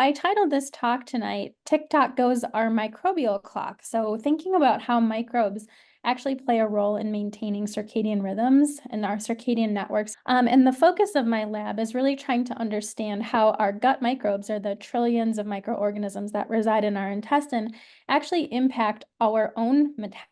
I titled this talk tonight, TikTok Goes Our Microbial Clock. So thinking about how microbes actually play a role in maintaining circadian rhythms and our circadian networks. And the focus of my lab is really trying to understand how our gut microbes, or the trillions of microorganisms that reside in our intestine, actually impact our own metabolism.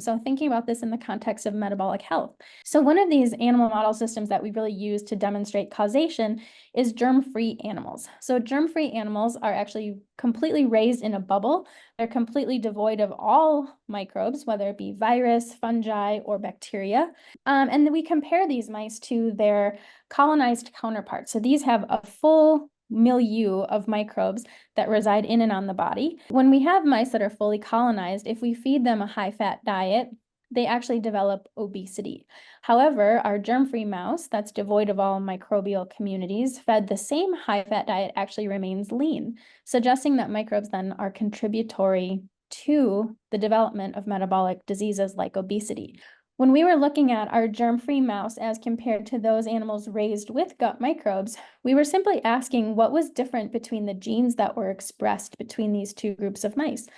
So thinking about this in the context of metabolic health. So one of these animal model systems that we really use to demonstrate causation is germ-free animals. So germ-free animals are actually completely raised in a bubble. They're completely devoid of all microbes, whether it be virus, fungi, or bacteria. And then we compare these mice to their colonized counterparts. So these have a full milieu of microbes that reside in and on the body. When we have mice that are fully colonized, if we feed them a high-fat diet, they actually develop obesity. However, our germ-free mouse that's devoid of all microbial communities fed the same high-fat diet actually remains lean, suggesting that microbes then are contributory to the development of metabolic diseases like obesity. When we were looking at our germ-free mouse as compared to those animals raised with gut microbes, we were simply asking what was different between the genes that were expressed between these two groups of mice.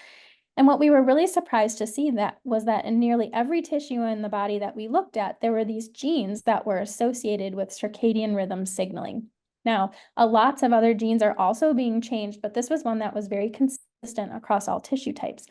And what we were really surprised to see was that in nearly every tissue in the body that we looked at, there were these genes that were associated with circadian rhythm signaling. Now, lots of other genes are also being changed, but this was one that was very consistent across all tissue types.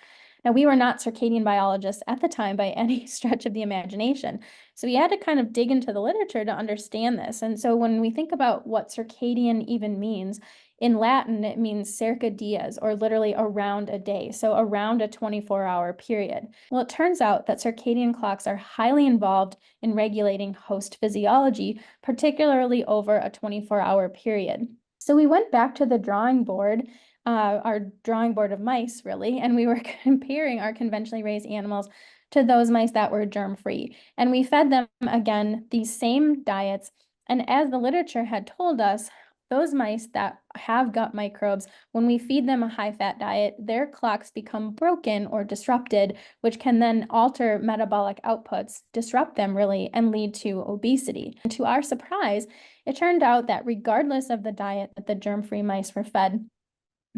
Now, we were not circadian biologists at the time by any stretch of the imagination. So we had to kind of dig into the literature to understand this. And so when we think about what circadian even means, in Latin, it means circa dies, or literally around a day, so around a 24-hour period. Well, it turns out that circadian clocks are highly involved in regulating host physiology, particularly over a 24-hour period. So we went back to the drawing board, our drawing board of mice, really, and we were comparing our conventionally raised animals to those mice that were germ-free. And we fed them, again, these same diets. And as the literature had told us, those mice that have gut microbes, when we feed them a high-fat diet, their clocks become broken or disrupted, which can then alter metabolic outputs, disrupt them really, and lead to obesity. And to our surprise, it turned out that regardless of the diet that the germ-free mice were fed,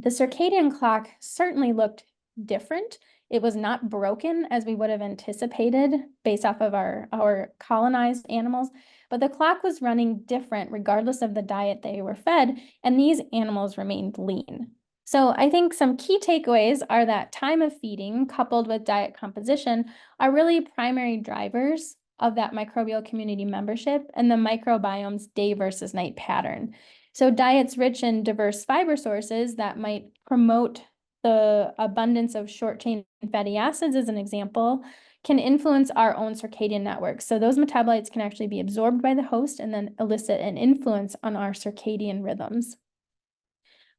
the circadian clock certainly looked different. It was not broken as we would have anticipated based off of our colonized animals, but the clock was running different regardless of the diet they were fed, and these animals remained lean. So I think some key takeaways are that time of feeding coupled with diet composition are really primary drivers of that microbial community membership and the microbiome's day versus night pattern. So diets rich in diverse fiber sources that might promote the abundance of short-chain fatty acids, as an example, can influence our own circadian networks. So those metabolites can actually be absorbed by the host and then elicit an influence on our circadian rhythms.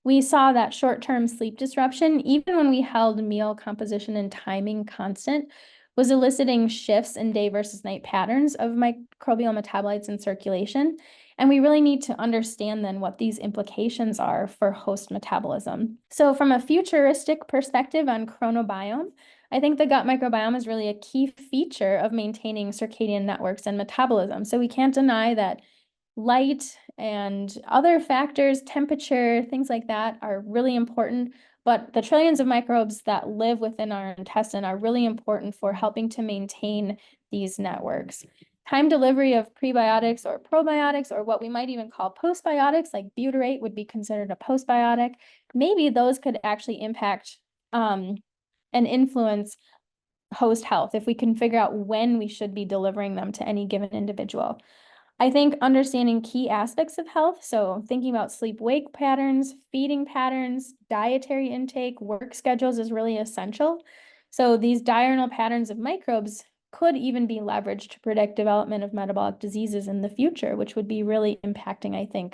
We saw that short-term sleep disruption, even when we held meal composition and timing constant, was eliciting shifts in day versus night patterns of microbial metabolites in circulation. And we really need to understand then what these implications are for host metabolism. So from a futuristic perspective on chronobiome, I think the gut microbiome is really a key feature of maintaining circadian networks and metabolism. So we can't deny that light and other factors, temperature, things like that are really important, but the trillions of microbes that live within our intestine are really important for helping to maintain these networks. Time delivery of prebiotics or probiotics, or what we might even call postbiotics, like butyrate would be considered a postbiotic. Maybe those could actually impact and influence host health if we can figure out when we should be delivering them to any given individual. I think understanding key aspects of health, so thinking about sleep-wake patterns, feeding patterns, dietary intake, work schedules is really essential. So these diurnal patterns of microbes could even be leveraged to predict development of metabolic diseases in the future, which would be really impacting, I think,